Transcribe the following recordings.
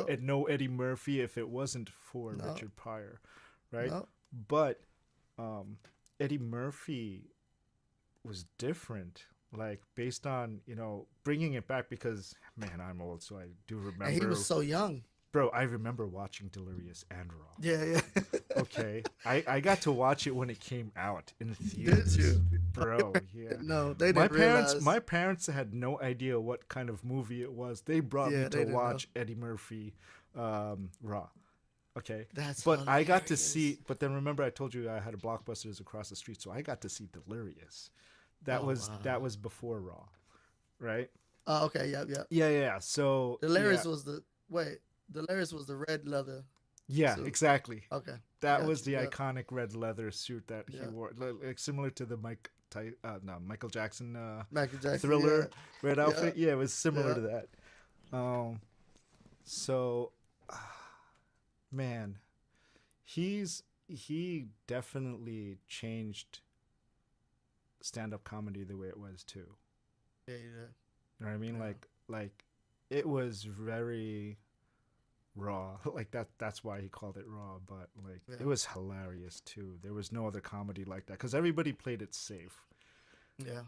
No. and no Eddie Murphy if it wasn't for No. Richard Pryor, right? No. But Eddie Murphy was different, like based on bringing it back because man, I'm old, so I do And he was remember. so young. Bro, I remember watching Delirious and Raw. Yeah, yeah. Okay, I got to watch it when it came out in Did theaters. you? Bro, yeah. No, they My didn't parents, realize. my parents had no idea what kind of movie it was. They brought me Yeah, to they didn't know. watch Eddie Murphy, Raw. Okay, That's but I got to hilarious. see. But then remember, I told you I had a Blockbusters across the street, so I got to see Delirious. That Oh was wow. that was before Raw, right? Oh, okay. Yep. Yep. Yeah, yeah. Yeah. So yeah, Delirious was the wait. Delirious was the red leather yeah, suit. exactly. Okay, I That got was you. the Yep. iconic red leather suit that he Yeah. wore, like similar to the Michael Jackson Michael Jackson. Yeah. Thriller red Yeah. outfit. Yeah, it was similar Yeah. to that. Um, so man, he definitely changed stand up comedy the way it was too. Yeah. Yeah. You know what I mean? Yeah. Like it was very raw. Like that's why he called it raw, but like Yeah. it was hilarious too. There was no other comedy like that cuz everybody played it safe. Yeah.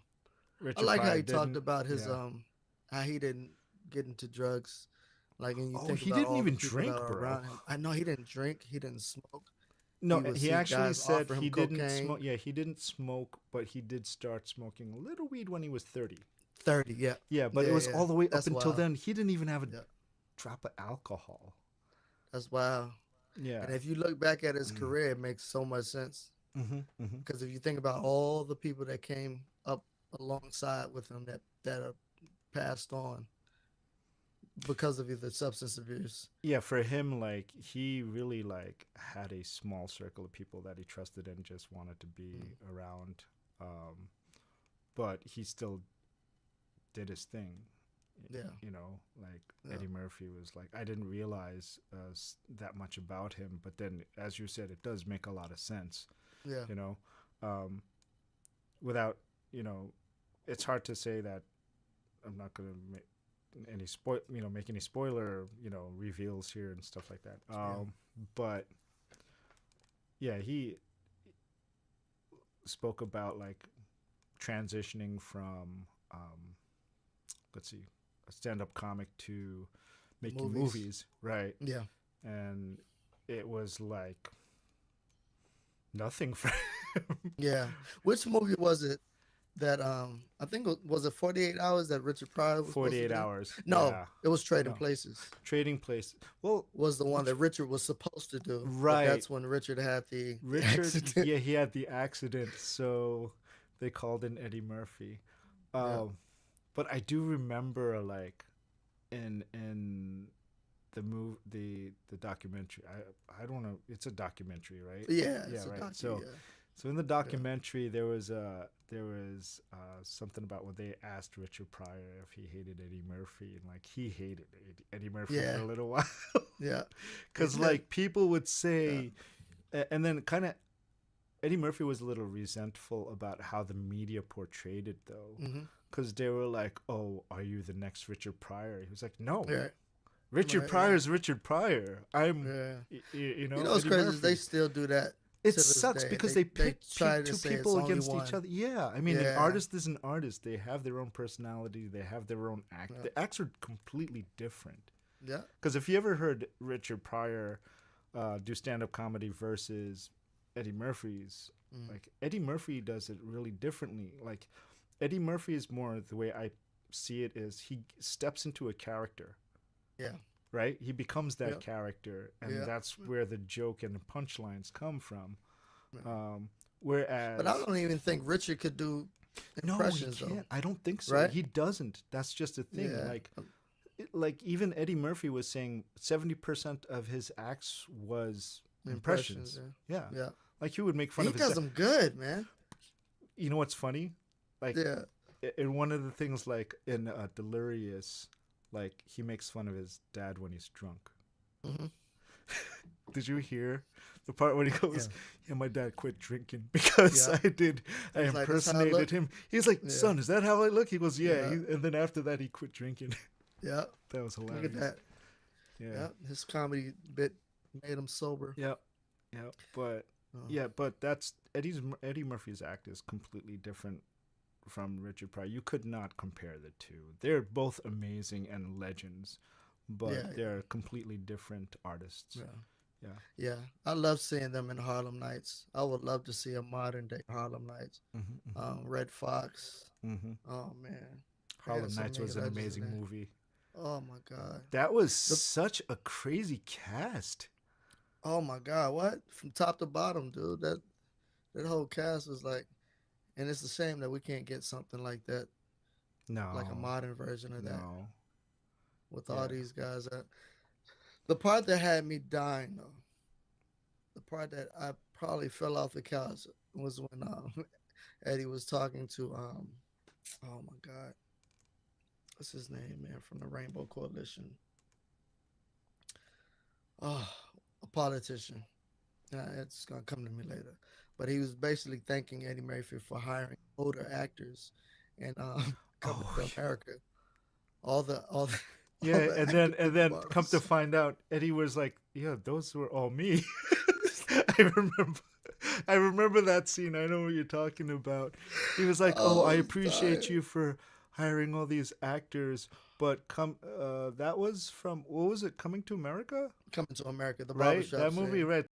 I Richard like how Pryor he talked didn't. about his Yeah. how he didn't get into drugs. Like, and you Oh, think he about didn't all the even people that drink, are bro. around him. I know he didn't drink. He didn't smoke. No, He would he see actually guys said offer him he didn't cocaine. smoke. Yeah, he didn't smoke, but he did start smoking a little weed when he was 30. 30. Yeah. Yeah, but it Yeah. was Yeah. all the way up That's until wild. then. He didn't even have a Yeah. drop of alcohol. That's wild. Yeah. And if you look back at his career, it makes so much sense. Mm-hmm, mm-hmm. Because if you think about all the people that came up alongside with him that are passed on because of either substance abuse. Yeah, for him, like he really like had a small circle of people that he trusted and just wanted to be around. But he still did his thing. Yeah. Like Yeah. Eddie Murphy was like, I didn't realize that much about him, but then, as you said, it does make a lot of sense. Yeah. You know, without it's hard to say that I'm not gonna make make any spoiler reveals here and stuff like that. But yeah, he spoke about like transitioning from let's see, a stand-up comic to making movies, right? Yeah. And it was like nothing for Yeah. Which movie was it that I think was it 48 Hours that Richard Pryor was supposed to 48 do? hours. No, Yeah. it was Trading No. Places. Trading Place. Well, Was the one that Richard was supposed to do. But right. that's when Richard had the Richard, accident. yeah, he had the accident, so they called in Eddie Murphy. Yeah. But I do remember like in the documentary. I don't know. It's a documentary, right? Yeah, Yeah, it's a right. docu, So yeah. so in the documentary there was something about when they asked Richard Pryor if he hated Eddie Murphy, and like he hated Eddie Murphy Yeah. for a little while. Yeah. Because He like people would say, and then kind of Eddie Murphy was a little resentful about how the media portrayed it though, Mm-hmm. because they were like, "Oh, are you the next Richard Pryor?" He was like, "No, Yeah. Richard Right, Pryor's Richard Pryor. I'm, Yeah. you know, You know what's Eddie crazy Murphy." is they still do that. It to this sucks day. because They they pit try to two say it's people only against one. each other. Yeah, I mean, an Yeah. artist is an artist. They have their own personality. They have their own act. Yeah. The acts are completely different. Yeah. Because if you ever heard Richard Pryor do stand-up comedy versus Eddie Murphy's, like Eddie Murphy does it really differently. Like Eddie Murphy is more, the way I see it is he steps into a character, Yeah. right? He becomes that Yeah. character, and Yeah. that's where the joke and the punchlines come from. Yeah. Whereas, But I don't even think Richard could do no, he impressions can't. though. I don't think so. Right? He doesn't. That's just a thing. Yeah. Like even Eddie Murphy was saying 70% of his acts was impressions. Yeah. Yeah. Yeah. Like he would make fun He of his does them good, man. You know what's funny? Like Yeah. in one of the things, like in Delirious, like he makes fun of his dad when he's drunk. Hmm. Did you hear the part when he goes, "Yeah, my dad quit drinking because Yeah. I He's like, "That's how I impersonated look?" him." He's like, Yeah. "Son, is that how I look?" He goes, "Yeah." Yeah. And then after that, he quit drinking. Yeah. That was Look hilarious. at that. Yeah. his comedy bit made him sober. Yep. Yep. But Uh, but that's Eddie Murphy's act is completely different from Richard Pryor. You could not compare the two. They're both amazing and legends, but yeah, they're completely different artists. yeah, Yeah. yeah. I love seeing them in Harlem Nights. I would love to see a modern day Harlem Nights. Red Fox. Mm-hmm. Oh man, they had Harlem so Nights many was an legends in amazing there. movie. Oh my god. That was The such a crazy cast. oh my god, what from top to bottom, dude? That whole cast was like, and it's a shame that we can't get something like that, like a No, modern version of that no. with all Yeah. these guys. The part that had me dying though, the part that I probably fell off the couch was when Eddie was talking to oh my god, what's his name, man, from the Rainbow Coalition? Oh, a politician. It's gonna come to me later. But he was basically thanking Eddie Murphy for hiring older actors and coming Oh, to America. All the all yeah. the And acting then come to bars. find out, Eddie was like, "Yeah, those were all me." I remember. I remember that scene. I know what you're talking about. He was like, "Oh, I Oh, I was appreciate dying. you for hiring all these actors, but come, that was from what was it? Coming to America, Coming to America, the right? barbershop That movie, scene. right?